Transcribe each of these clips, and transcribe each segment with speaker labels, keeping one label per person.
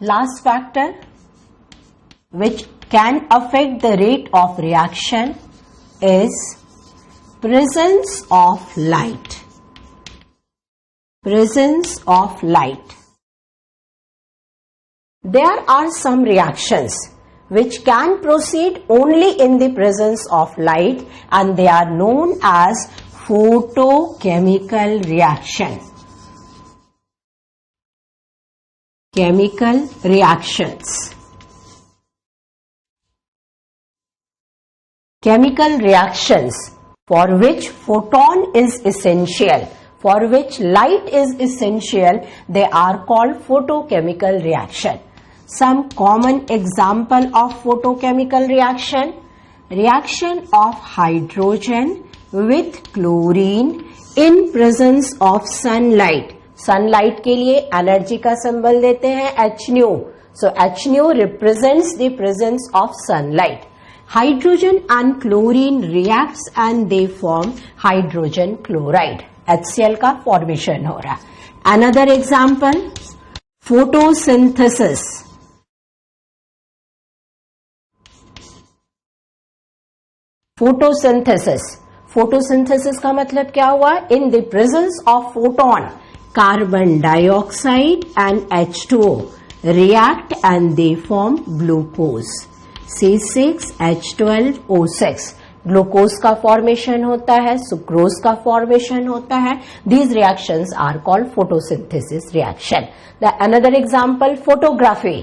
Speaker 1: Last factor which can affect the rate of reaction is presence of light. Presence of light. There are some reactions which can proceed only in the presence of light, and they are known as photochemical reaction. Chemical reactions. Chemical reactions for which photon is essential, for which light is essential, they are called photochemical reaction. Some common example of photochemical reaction: reaction of hydrogen with chlorine in presence of sunlight. Sunlight के लिए energy का symbol देते हैं HNO. So HNO represents the presence of sunlight. Hydrogen and chlorine reacts and they form hydrogen chloride. HCl का formation हो रहा. Another example, photosynthesis. Photosynthesis का मतलब क्या हुआ? In the presence of photon, carbon dioxide and H2O react and they form glucose. C6H12O6. Glucose का formation होता है, सुक्रोज का फॉर्मेशन होता है. These reactions are called photosynthesis reaction. The another example, photography.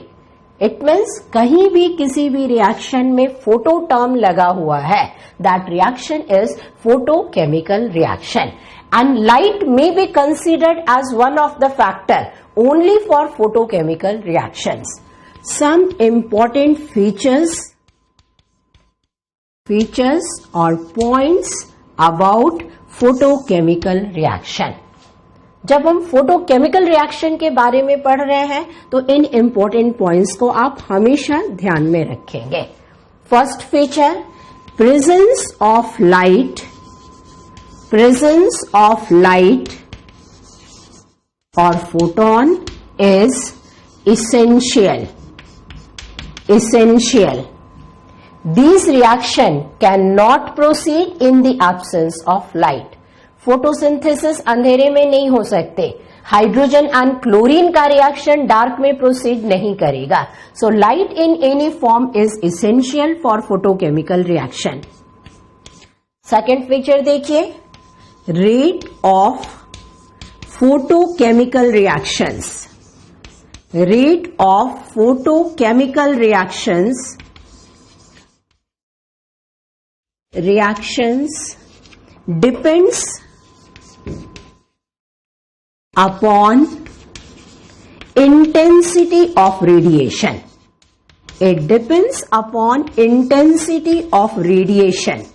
Speaker 1: It means कहीं भी किसी भी रिएक्शन में फोटो टर्म लगा हुआ है, that reaction is photochemical reaction. And light may be considered as one of the factor only for photochemical reactions. Some important features or points about photochemical reaction. जब हम फोटोकेमिकल रिएक्शन के बारे में पढ़ रहे हैं तो इन इंपॉर्टेंट पॉइंट्स को आप हमेशा ध्यान में रखेंगे. First feature, presence of light. Presence of light और photon is essential. These reaction cannot proceed in the absence of light. Photosynthesis अंधेरे में नहीं हो सकते. हाइड्रोजन एंड क्लोरीन का रिएक्शन डार्क में प्रोसीड नहीं करेगा. So light in any form is essential for photochemical reaction. Second feature देखिए, rate of photochemical reactions. Rate of photochemical reactions depends upon intensity of radiation. It depends upon intensity of radiation.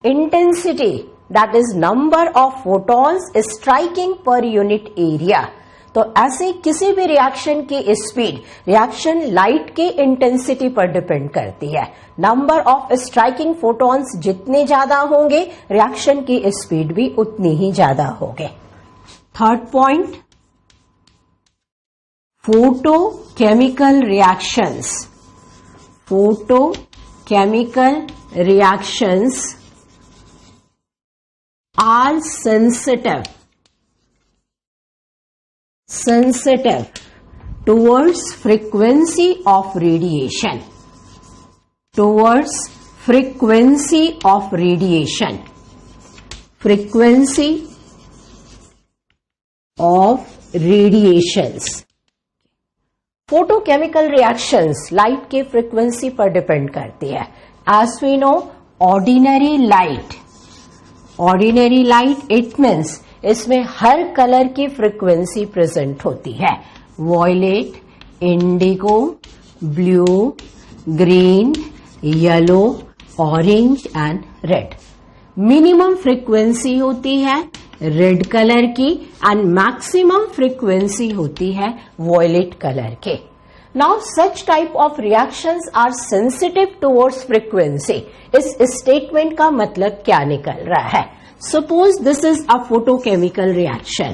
Speaker 1: Intensity, that is number of photons striking per unit area. तो ऐसे किसी भी reaction की speed reaction light के intensity पर depend करती है. Number of striking photons जितने ज्यादा होंगे, रिएक्शन की स्पीड भी उतनी ही ज्यादा होगी. Third point, photochemical reactions. Photochemical reactions are sensitive towards frequency of radiation. Frequency of radiations. Photochemical reactions light के फ्रीक्वेंसी पर डिपेंड करती है. As we know, ordinary light it means इसमें हर कलर की फ्रीक्वेंसी प्रेजेंट होती है. Violet, indigo, blue, green, yellow, orange and red. Minimum frequency होती है रेड कलर की एंड मैक्सिमम फ्रीक्वेंसी होती है वॉयलेट कलर के. Now such type of reactions are sensitive towards frequency. इस स्टेटमेंट का मतलब क्या निकल रहा है? Suppose this is a photochemical reaction.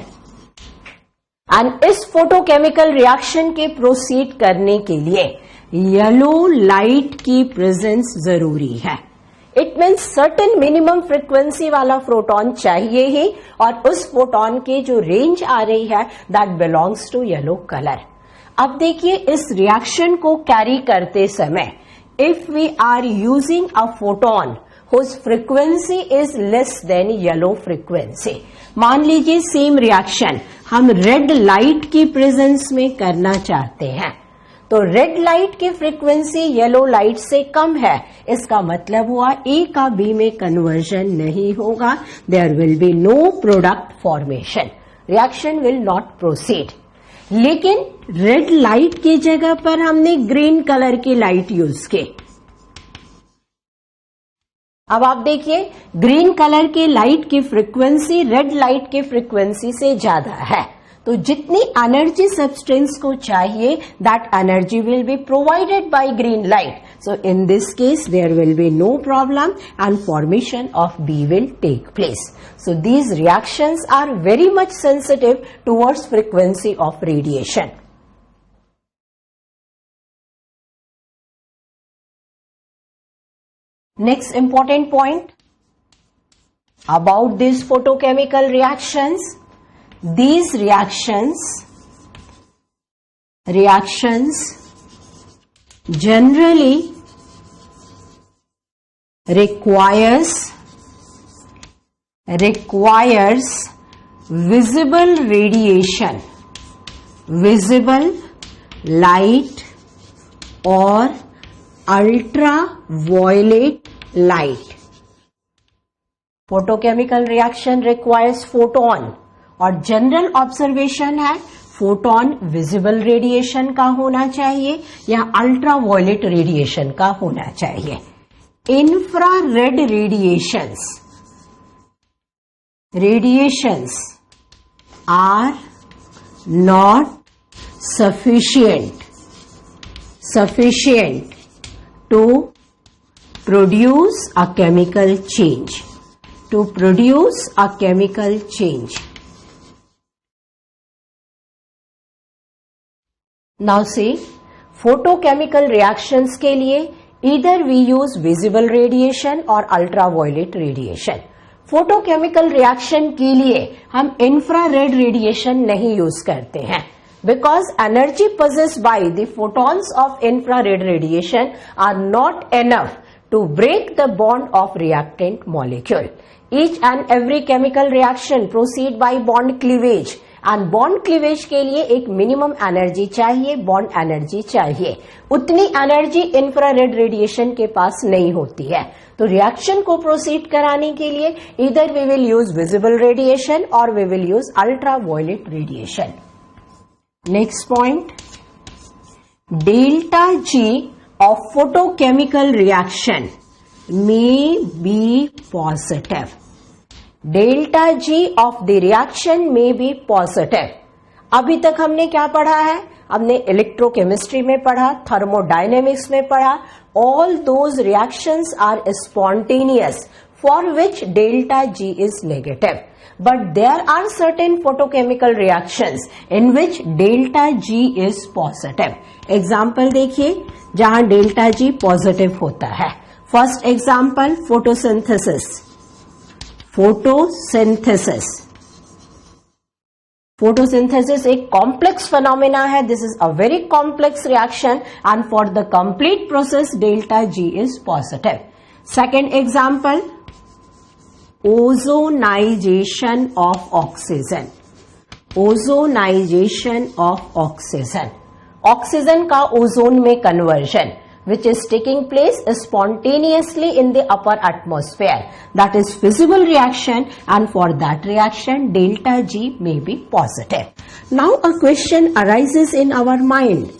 Speaker 1: And इस फोटोकेमिकल रिएक्शन के प्रोसीड करने के लिए येलो लाइट की प्रेजेंस जरूरी है. It means certain minimum frequency वाला फोटोन चाहिए ही, और उस फोटोन की जो रेंज आ रही है that belongs to yellow colour. अब देखिए इस रिएक्शन को कैरी करते समय if we are using a photon whose frequency is less than yellow frequency, मान लीजिए सेम रिएक्शन हम रेड लाइट की प्रेजेंस में करना चाहते हैं, तो रेड लाइट की फ्रीक्वेंसी येलो लाइट से कम है, इसका मतलब हुआ ए का बी में कन्वर्जन नहीं होगा. There will be no product formation, reaction will not proceed. लेकिन रेड लाइट की जगह पर हमने ग्रीन कलर की लाइट यूज की. अब आप देखिए ग्रीन कलर के लाइट की फ्रीक्वेंसी रेड लाइट की फ्रीक्वेंसी से ज्यादा है, तो जितनी एनर्जी सब्सटेंस को चाहिए that energy will be provided by green light. So in this case there will be no problem and formation of B will take place. So these reactions are very much sensitive towards frequency of radiation. Next important point about these photochemical reactions. These reactions generally requires visible radiation, visible light or ultraviolet light. Photochemical reaction requires photon, और general observation है photon visible radiation का होना चाहिए या ultraviolet radiation का होना चाहिए. Infrared radiations are not sufficient to produce a chemical change. Now see, photochemical reactions के लिए either we use visible radiation or ultraviolet radiation. Photochemical reaction के लिए हम इंफ्रारेड रेडिएशन नहीं यूज करते हैं, because energy possessed by the photons of infrared radiation are not enough to break the bond of reactant molecule. Each and every chemical reaction proceed by bond cleavage, and bond cleavage के लिए एक minimum energy चाहिए, bond energy चाहिए. उतनी energy infrared radiation के पास नहीं होती है. तो रिएक्शन को प्रोसीड कराने के लिए either we will use visible radiation or we will use ultraviolet radiation. Next point, delta G of photochemical reaction may be positive. Delta G of the reaction may be positive. अभी तक हमने क्या पढ़ा है? हमने इलेक्ट्रोकेमिस्ट्री में पढ़ा, thermodynamics में पढ़ा. All those reactions are spontaneous for which delta G is negative. But there are certain photochemical reactions in which delta G is positive. Example देखिए जहां delta G positive होता है. First example, photosynthesis. Photosynthesis एक complex phenomena है. This is a very complex reaction, and for the complete process delta G is positive. Second example, ozonization of oxygen. Oxygen का ozone में conversion, which is taking place spontaneously in the upper atmosphere. That is visible reaction, and for that reaction delta G may be positive. Now a question arises in our mind.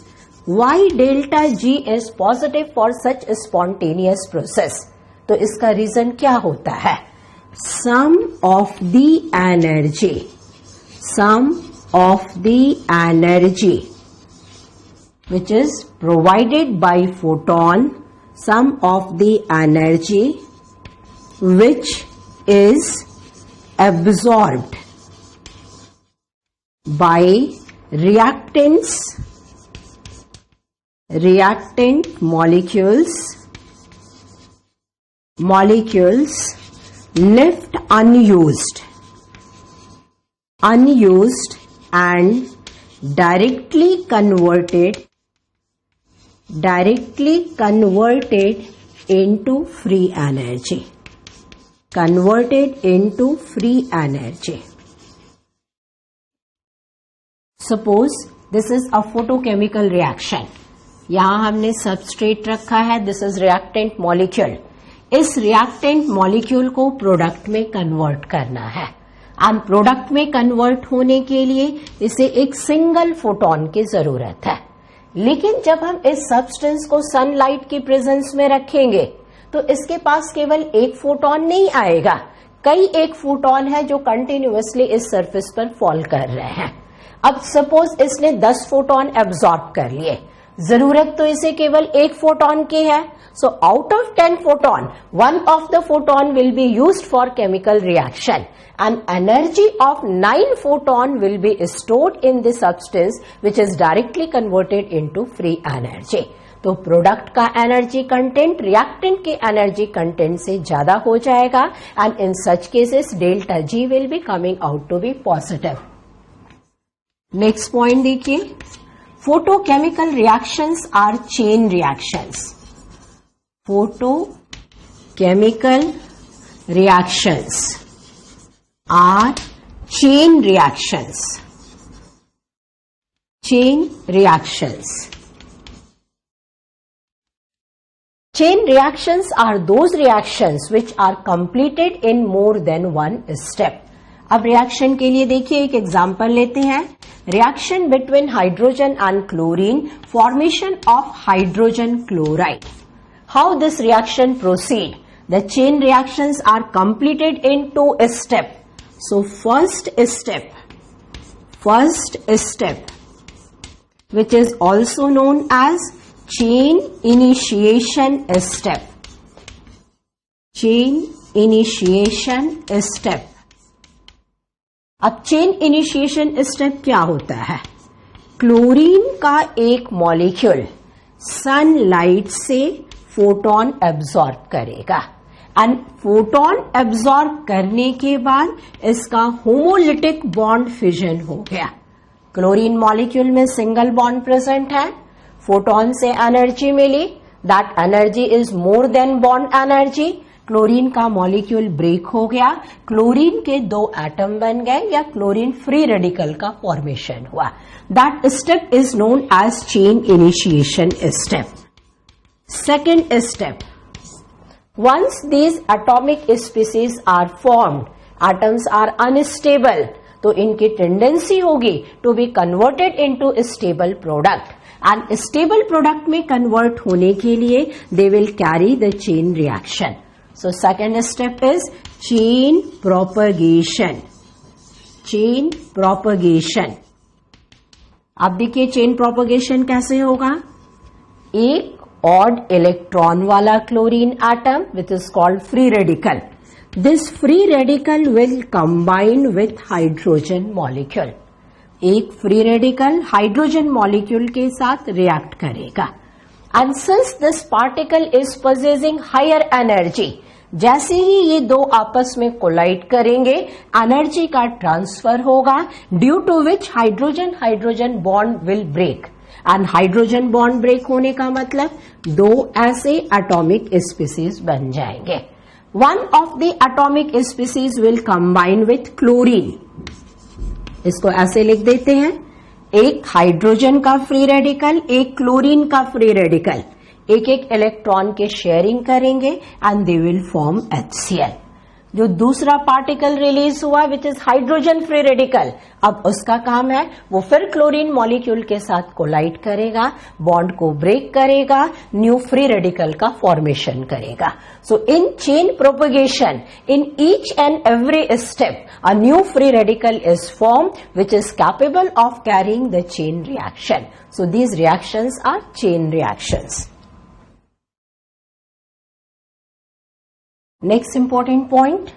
Speaker 1: Why delta G is positive for such a spontaneous process? तो इसका reason क्या होता है? Some of the energy which is provided by photon, some of the energy which is absorbed by reactant molecules left unused and directly converted into free energy. Suppose this is a photochemical reaction. यहां हमने substrate रखा है. This is reactant molecule. इस reactant molecule को product में convert करना है. And product में कन्वर्ट होने के लिए इसे एक सिंगल फोटोन की जरूरत है. लेकिन जब हम इस सब्सटेंस को सनलाइट की प्रेजेंस में रखेंगे तो इसके पास केवल एक फोटोन नहीं आएगा. कई एक फोटोन है जो कंटिन्यूअसली इस सरफेस पर फॉल कर रहे हैं. अब सपोज इसने 10 फोटोन एब्जॉर्ब कर लिए. जरूरत तो इसे केवल एक फोटोन की है. So out of 10 photon, 1 of the photon will be used for chemical reaction and energy of 9 photon will be stored in the substance which is directly converted into free energy. तो product का energy content reactant के energy content से ज्यादा हो जाएगा and in such cases delta G will be coming out to be positive. Next point देखिए. Photochemical reactions are chain reactions. Photochemical reactions are chain reactions. Chain reactions. Chain reactions are those reactions which are completed in more than one step. अब reaction के लिए देखिए एक example लेते हैं. Reaction between hydrogen and chlorine, formation of hydrogen chloride. How this reaction proceed? The chain reactions are completed in 2 step. So first step which is also known as chain initiation step. Chain initiation step. अब chain initiation step क्या होता है? Chlorine का एक molecule sunlight से photon absorb करेगा and photon absorb करने के बाद इसका होमोलिटिक बॉन्ड फिजन हो गया. क्लोरीन मॉलिक्यूल में सिंगल बॉन्ड प्रेजेंट है. फोटोन से एनर्जी मिली. That energy is more than bond energy. Chlorine का मॉलिक्यूल ब्रेक हो गया. क्लोरीन के 2 एटम बन गए या क्लोरीन फ्री रेडिकल का फॉर्मेशन हुआ. That step is known as chain initiation step. Second step. Once these atomic species are formed, atoms are unstable, तो इनकी टेंडेंसी होगी to be converted into stable product. And stable product में convert होने के लिए they will carry the chain reaction. So second step is chain propagation. Chain propagation. अब देखिए chain propagation कैसे होगा. एक ऑड इलेक्ट्रॉन वाला chlorine atom which is called free radical. This free radical will combine with hydrogen molecule. एक free radical hydrogen molecule के साथ react करेगा. And since this particle is possessing higher energy, जैसे ही ये 2 आपस में कोलाइड करेंगे एनर्जी का ट्रांसफर होगा, due to which hydrogen hydrogen bond will break. And hydrogen bond break होने का मतलब 2 ऐसे एटॉमिक स्पीसीज बन जाएंगे. One of the atomic species will combine with chlorine. इसको ऐसे लिख देते हैं. एक हाइड्रोजन का फ्री रेडिकल, एक क्लोरीन का फ्री रेडिकल, एक एक इलेक्ट्रॉन के शेयरिंग करेंगे and they will form HCl. जो दूसरा पार्टिकल रिलीज हुआ which is hydrogen free radical, अब उसका काम है वो फिर क्लोरीन मॉलिक्यूल के साथ कोलाइड करेगा, बॉन्ड को ब्रेक करेगा, न्यू फ्री रेडिकल का फॉर्मेशन करेगा. So in chain propagation, in each and every step a new free radical is formed which is capable of carrying the chain reaction. So these reactions are chain reactions. Next important point,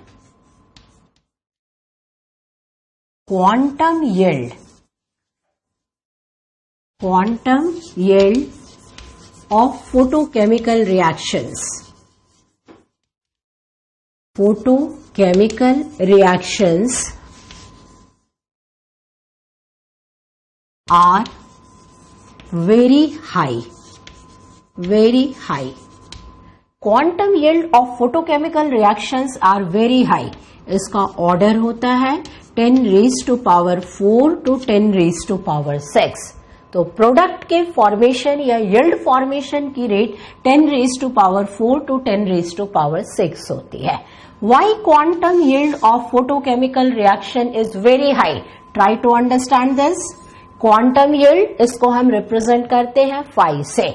Speaker 1: quantum yield. quantum yield of photochemical reactions. Photochemical reactions are very high. Very high. Quantum yield of photochemical reactions are very high. इसका order होता है 10 raised to power 4 to 10 raised to power 6. तो product के formation या yield formation की rate 10 raised to power 4 to 10 raised to power 6 होती है. Why quantum yield of photochemical reaction is very high? Try to understand this. Quantum yield इसको हम represent करते हैं 5 से.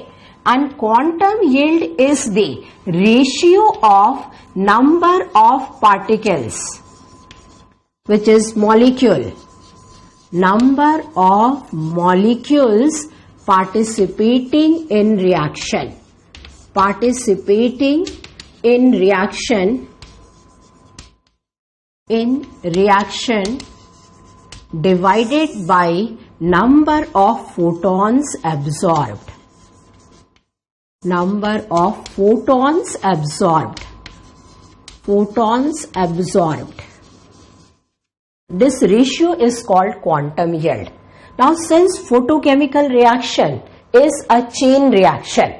Speaker 1: And quantum yield is the ratio of number of particles, which is molecule. Number of molecules participating in reaction. Participating in reaction. In reaction divided by number of photons absorbed. Number of photons absorbed. Photons absorbed. This ratio is called quantum yield. Now, since photochemical reaction is a chain reaction,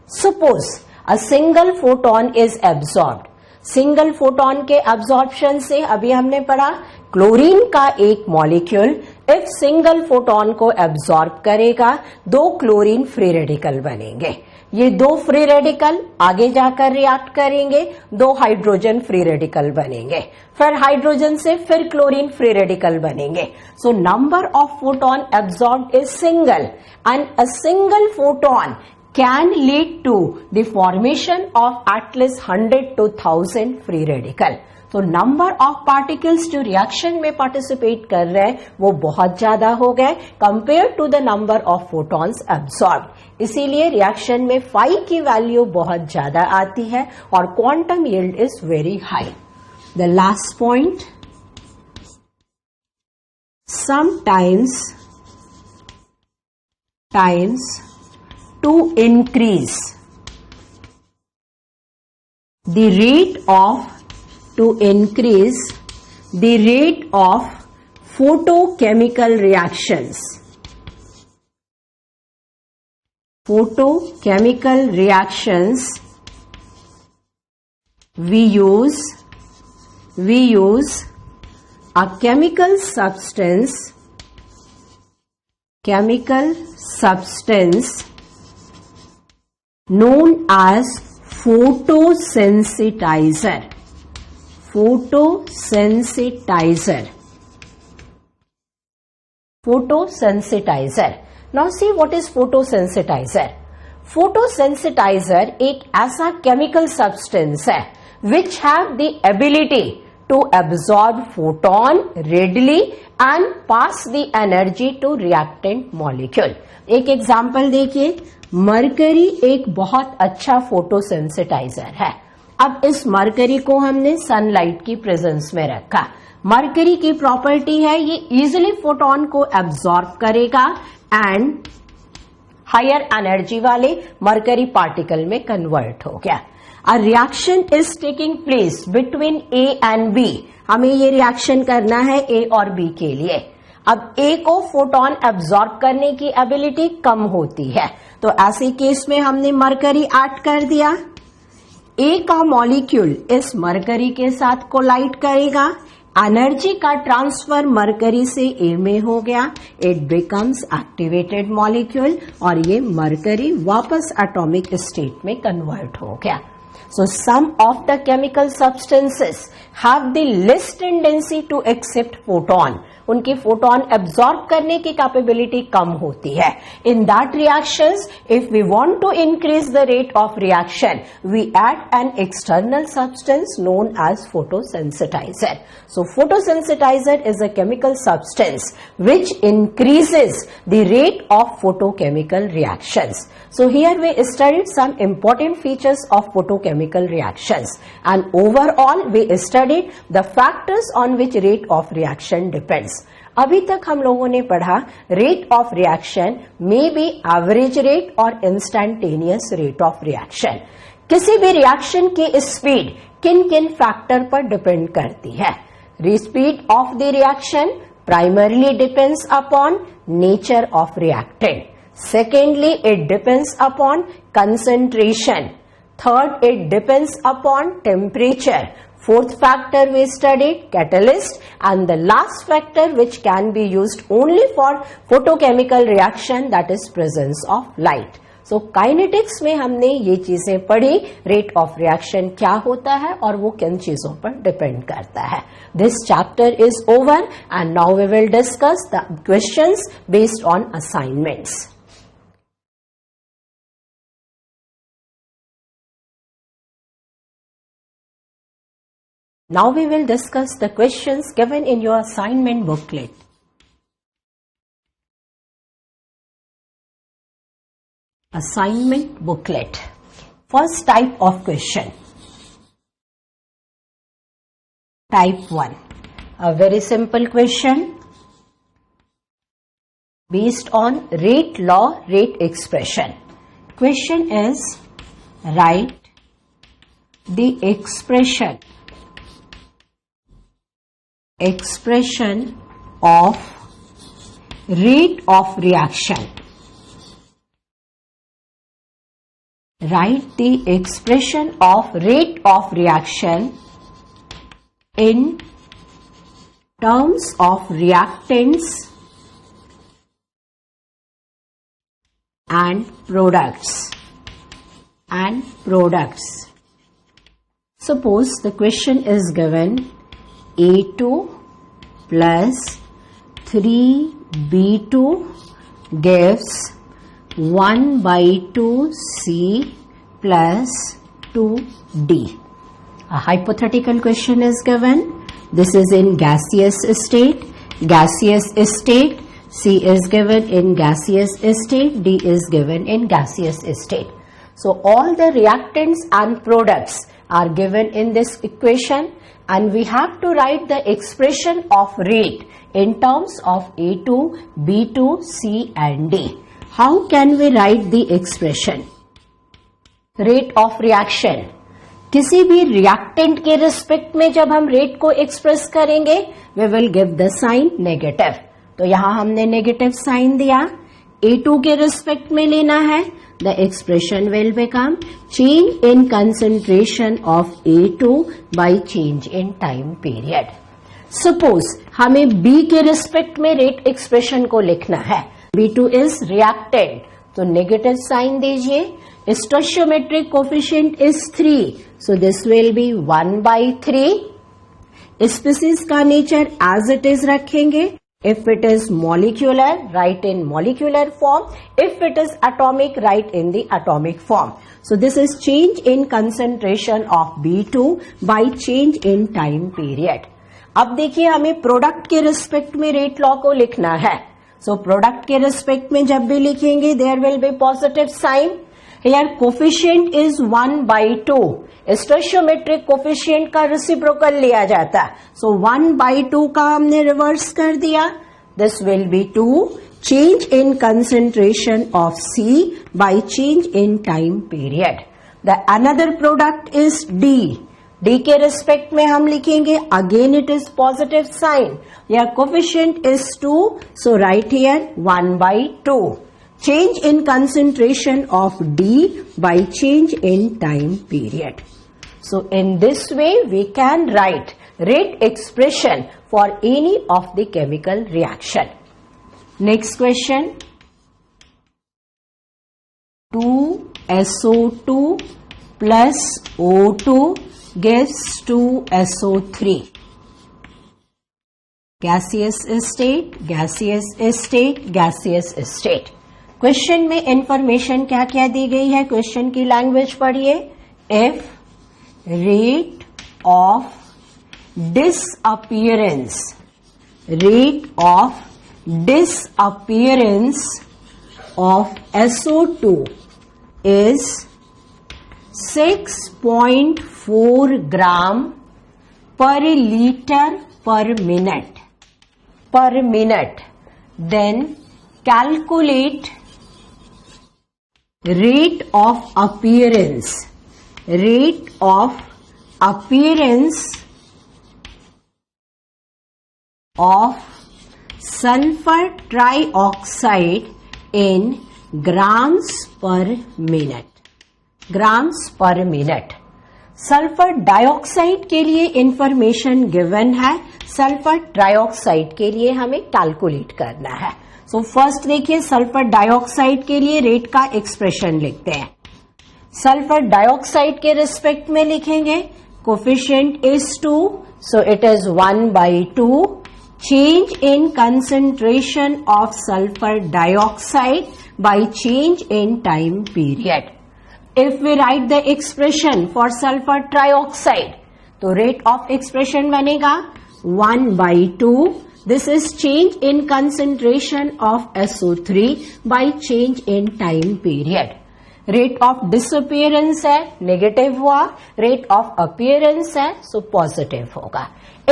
Speaker 1: suppose a single photon is absorbed. Single photon के absorption से अभी हमने पढ़ा chlorine का एक molecule if single photon को absorb करेगा 2 chlorine free radical बनेंगे. ये 2 फ्री रेडिकल आगे जाकर रिएक्ट करेंगे 2 हाइड्रोजन फ्री रेडिकल बनेंगे. फिर हाइड्रोजन से फिर क्लोरीन फ्री रेडिकल बनेंगे. So number of photon absorbed is single and a single photon can lead to the formation of at least 100 to 1000 free radical. तो number of particles जो reaction में participate कर रहे हैं वो बहुत ज्यादा हो गए compare to the number of photons absorb. इसीलिए रिएक्शन में 5 की वैल्यू बहुत ज्यादा आती है और quantum yield is very high. The last point, sometimes to increase the rate of photochemical reactions. Photochemical reactions we use a chemical substance known as photosensitizer. Now see what is photosensitizer. Photosensitizer एक ऐसा chemical substance है which have the ability to absorb photon readily and pass the energy to reactant molecule. एक example देखिए, mercury एक बहुत अच्छा फोटोसेंसिटाइजर है. अब इस मरकरी को हमने सनलाइट की प्रेजेंस में रखा. मरकरी की प्रॉपर्टी है ये इजिली फोटोन को एब्जॉर्ब करेगा एंड हायर एनर्जी वाले मरकरी पार्टिकल में कन्वर्ट हो गया. A reaction is taking place between A and B. हमें ये रिएक्शन करना है ए और बी के लिए. अब ए को फोटोन एब्जॉर्ब करने की एबिलिटी कम होती है तो ऐसे केस में हमने मरकरी ऐड कर दिया. ए का मॉलिक्यूल इस मरकरी के साथ कोलाइड करेगा. एनर्जी का ट्रांसफर मरकरी से ए में हो गया. इट बिकम्स एक्टिवेटेड मॉलिक्यूल और ये मरकरी वापस एटॉमिक स्टेट में कन्वर्ट हो गया. So some of the chemical substances have the less tendency to accept photon. उनकी फोटोन एब्जॉर्ब करने की कैपेबिलिटी कम होती है. In that reactions if we want to increase the rate of reaction we add an external substance known as photosensitizer. So photosensitizer is a chemical substance which increases the rate of photochemical reactions. So here we studied some important features of photochemical reactions and overall we studied the factors on which rate of reaction depends. अभी तक हम लोगों ने पढ़ा rate of reaction may be average rate और instantaneous rate of reaction. किसी भी reaction की स्पीड किन किन फैक्टर पर डिपेंड करती है? Speed of the reaction primarily depends upon nature of reactant. Secondly, it depends upon concentration. Third, it depends upon temperature. Fourth factor we studied catalyst, and the last factor which can be used only for photochemical reaction, that is presence of light. So kinetics में हमने ये चीजें पढ़ी, rate of reaction क्या होता है और वो किन चीजों पर डिपेंड करता है। This chapter is over and now we will discuss the questions based on assignments. Now we will discuss the questions given in your assignment booklet. Assignment booklet. First type of question. Type 1. A very simple question based on rate law, rate expression. Question is, write the expression of rate of reaction. Write the expression of rate of reaction in terms of reactants and products. Suppose the question is given A2 plus 3B2 gives 1/2C plus 2D. A hypothetical question is given. This is in gaseous state. C is given in gaseous state, D is given in gaseous state. So all the reactants and products are given in this equation, and we have to write the expression of rate in terms of A2, B2, C and D. How can we write the expression? Rate of reaction. किसी भी reactant के respect में जब हम rate को express करेंगे, we will give the sign negative. तो यहाँ हमने negative sign दिया. A2 के respect में लेना है. The expression will become change in concentration of A2 by change in time period. Suppose हमें B के respect में rate expression को लिखना है. B2 is reactant, तो negative sign दीजिए. Stoichiometric coefficient is 3, so this will be 1/3. Species का nature as it is रखेंगे. If it is molecular, write in molecular form. If it is atomic, write in the atomic form. So this is change in concentration of B2 by change in time period. अब देखिए हमें product के respect में rate law को लिखना है. So product के respect में जब भी लिखेंगे there will be positive sign. Here coefficient is 1/2. Stoichiometric coefficient का रेसिप्रोकल लिया जाता है. सो 1/2 का हमने रिवर्स कर दिया. This will be 2. Change in concentration of C by change in time period. The another product is D. D के respect में हम लिखेंगे again it is positive sign. या coefficient is 2, so right here 1/2. Change in concentration of D by change in time period. So in this way we can write rate expression for any of the chemical reaction. Next question. 2SO2 plus O2 gives 2SO3. Gaseous state. Question में information क्या क्या दी गई है, question की language पढ़िए. If rate of disappearance of SO2 is 6.4 gram per liter per minute. per minute, then calculate rate of appearance of sulfur trioxide in grams per minute. Sulphur dioxide के लिए information given है, sulphur trioxide के लिए हमें calculate करना है. So first देखिए, sulphur dioxide के लिए रेट का एक्सप्रेशन लिखते हैं. सल्फर डाइऑक्साइड के रिस्पेक्ट में लिखेंगे coefficient is 2, so it is 1/2. Change in concentration of sulphur dioxide bye change in time period. If we write the expression for sulfur trioxide, तो rate of expression बनेगा 1/2. This is change in concentration of SO3 by change in time period. Rate of disappearance है, negative हुआ. Rate of appearance है, so positive होगा.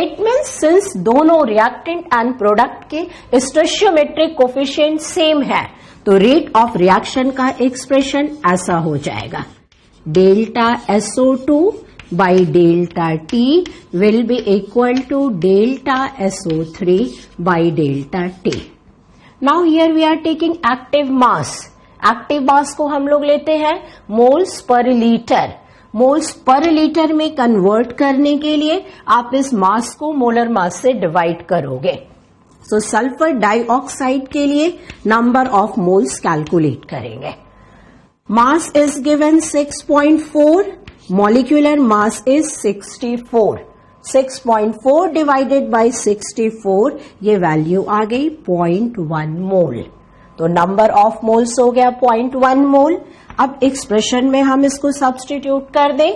Speaker 1: It means since दोनों reactant and product के stoichiometric coefficient same है, तो rate of reaction का expression ऐसा हो जाएगा. Delta SO2 by delta T will be equal to delta SO3 by delta T. Now here we are taking active mass. Active mass को हम लोग लेते हैं moles per litre. Moles per litre में कन्वर्ट करने के लिए आप इस मास को मोलर मास से डिवाइड करोगे. सो सल्फर डाइऑक्साइड के लिए नंबर ऑफ मोल्स कैलकुलेट करेंगे. Mass is given 6.4, molecular mass is 64. 6.4 divided by 64, ये वैल्यू आ गई 0.1 मोल. तो नंबर ऑफ मोल्स हो गया 0.1 मोल. अब एक्सप्रेशन में हम इसको सब्स्टिट्यूट कर दें.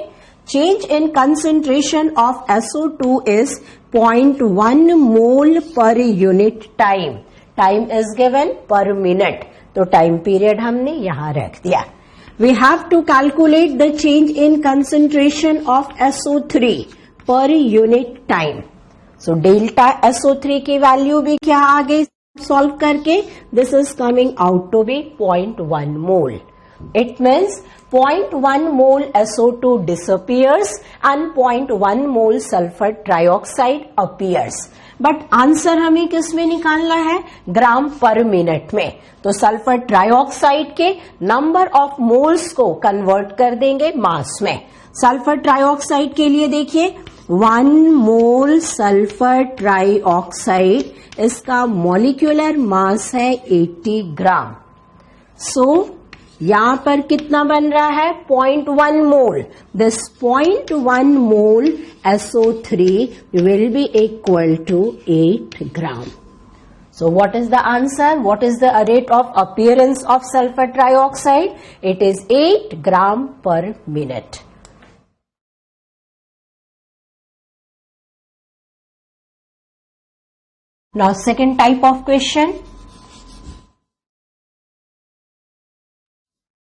Speaker 1: Change in concentration of SO2 is 0.1 mole per unit time. Time is given per minute. तो time period हमने यहां रख दिया. We have to calculate the change in concentration of SO3 per unit time. So delta SO3 की value भी क्या आ गई solve करके? This is coming out to be 0.1 mole. It means 0.1 mole SO2 disappears and 0.1 mole sulfur trioxide appears. But answer हमें किस में निकालना है? ग्राम पर मिनट में. तो सल्फर ट्राइऑक्साइड के नंबर ऑफ मोल्स को कन्वर्ट कर देंगे मास में. सल्फर ट्राइऑक्साइड के लिए देखिए 1 मोल सल्फर ट्राइऑक्साइड, इसका मॉलिक्यूलर मास है 80 ग्राम. सो यहां पर कितना बन रहा है? 0.1 mole. This 0.1 mole SO3 will be equal to 8 gram. So what is the answer? What is the rate of appearance of sulfur trioxide? It is 8 gram per minute. Now second type of question.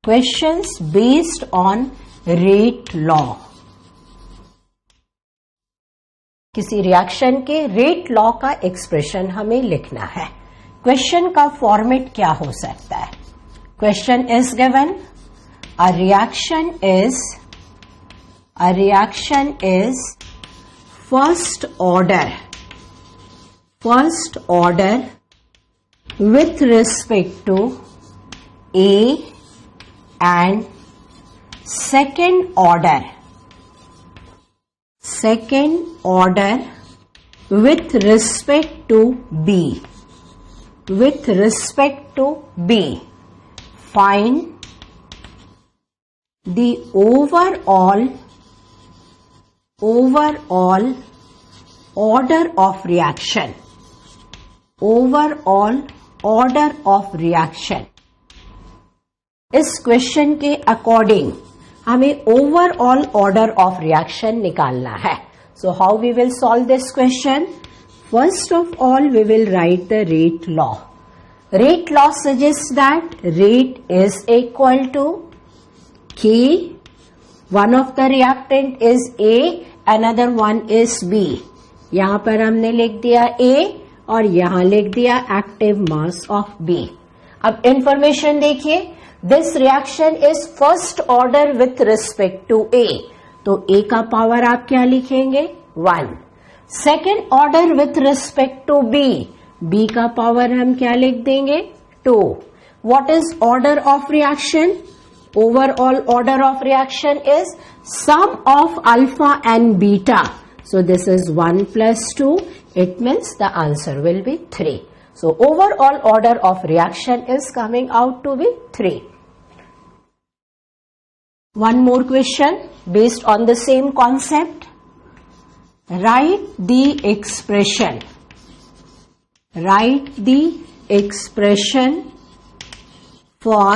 Speaker 1: Questions based on rate law. किसी reaction के rate law का expression हमें लिखना है. Question का format क्या हो सकता है? Question is given a reaction is first order with respect to A and second order with respect to B. Find the overall order of reaction. इस क्वेश्चन के अकॉर्डिंग हमें ओवरऑल ऑर्डर ऑफ रिएक्शन निकालना है. So how we will solve this question? First of all we will write the rate law. Rate law suggest that rate is equal to K. One of the reactant is A, another one is B. यहां पर हमने लिख दिया A और यहां लिख दिया active mass of B। अब इंफॉर्मेशन देखिए, this reaction is first order with respect to A, तो A का पावर आप क्या लिखेंगे 1। Second order with respect to B, B का पावर हम क्या लिख देंगे 2। What is order of reaction? Overall order of reaction is sum of alpha and beta, so this is 1 plus 2, it means the answer will be 3. So overall order of reaction is coming out to be 3. One more question based on the same concept. Write the expression. Write the expression for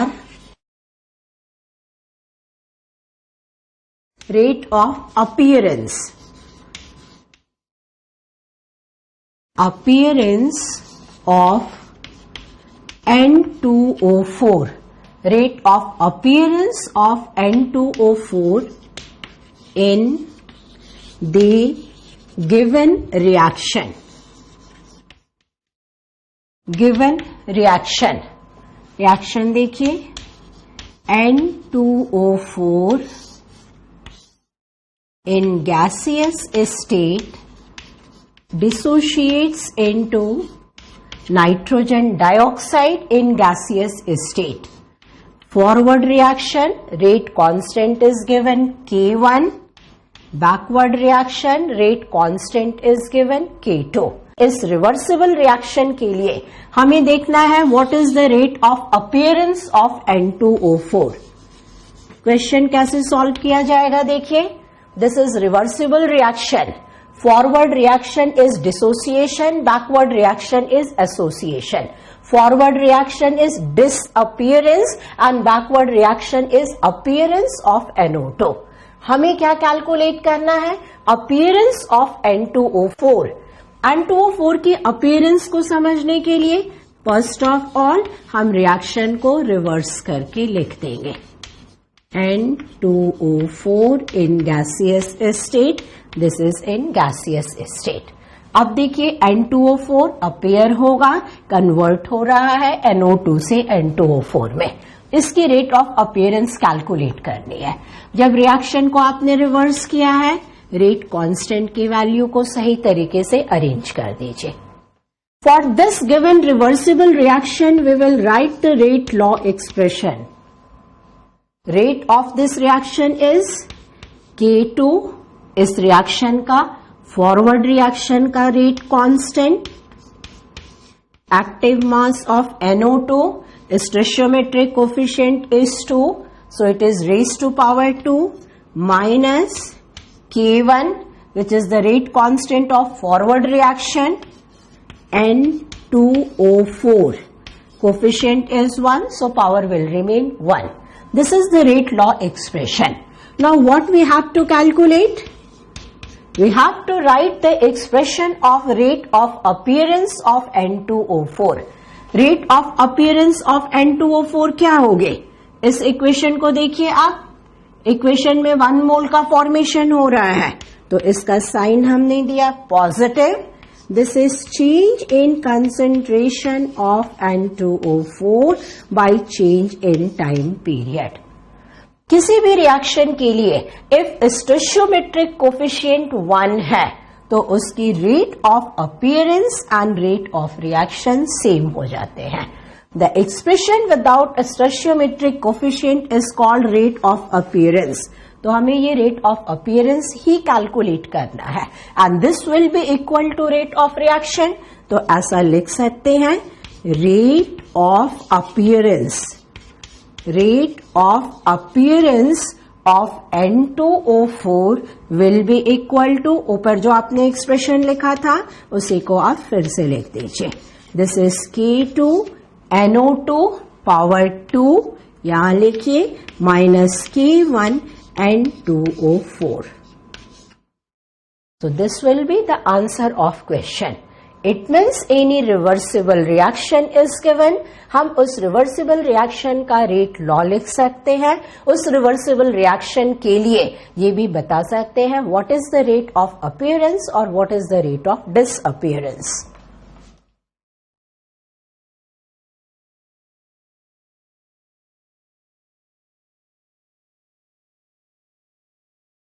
Speaker 1: rate of appearance. Appearance of N2O4, rate of appearance of N2O4 in the given reaction. Given reaction, reaction देखिए, N2O4 in gaseous state dissociates into nitrogen dioxide in gaseous state. Forward reaction, rate constant is given K1. Backward reaction, rate constant is given K2. इस reversible reaction के लिए हमें देखना है what is the rate of appearance of N2O4। Question कैसे solve किया जाएगा देखिए, this is reversible reaction, forward reaction is dissociation, backward reaction is association. Forward reaction is disappearance and backward reaction is appearance of NO2. हमें क्या calculate करना है? appearance of N2O4. N2O4 की appearance को समझने के लिए फर्स्ट ऑफ ऑल हम रिएक्शन को रिवर्स करके लिख देंगे। N2O4 in gaseous state, this is in gaseous state. अब देखिए N2O4 अपीयर होगा, कन्वर्ट हो रहा है NO2 से N2O4 में, इसकी रेट ऑफ अपीयरेंस कैलकुलेट करनी है। जब रिएक्शन को आपने रिवर्स किया है, रेट कांस्टेंट की वैल्यू को सही तरीके से अरेंज कर दीजिए। For this given reversible reaction we will write the rate law expression. Rate of this reaction is K2, इस रिएक्शन का फॉरवर्ड रिएक्शन का rate constant, active mass of NO2, stoichiometric coefficient is 2, so it is raised to power 2 minus K1, which is the rate constant of forward reaction, N2O4. Coefficient is 1, so power will remain 1. This is the rate law expression. Now what we have to calculate? We have to write the expression of rate of appearance of N2O4. Rate of appearance of N2O4 क्या होगे? इस equation को देखिए आप, equation में 1 मोल का formation हो रहा है, तो इसका साइन हमने दिया positive. This is change in concentration of N2O4 bye change in time period. किसी भी रिएक्शन के लिए इफ स्टोइचियोमेट्रिक कोफिशिएंट 1 है तो उसकी rate of appearance and rate of reaction same हो जाते हैं। The expression without a stoichiometric coefficient is called rate of appearance. तो हमें ये rate of appearance he calculate करना है and this will be equal to rate of reaction. तो ऐसा लिख सकते हैं rate of appearance. Rate of appearance of N2O4 will be equal to, ऊपर जो आपने expression लिखा था उसी को आप फिर से लिख दीजिए। This is K2 NO2 power 2, यहां लिखिए minus K1 N2O4. So this will be the answer of question. It means any reversible reaction is given. हम उस रिवर्सिबल रिएक्शन का रेट लॉ लिख सकते हैं। उस रिवर्सिबल रिएक्शन के लिए ये भी बता सकते हैं what is the rate of appearance और what is the rate of disappearance.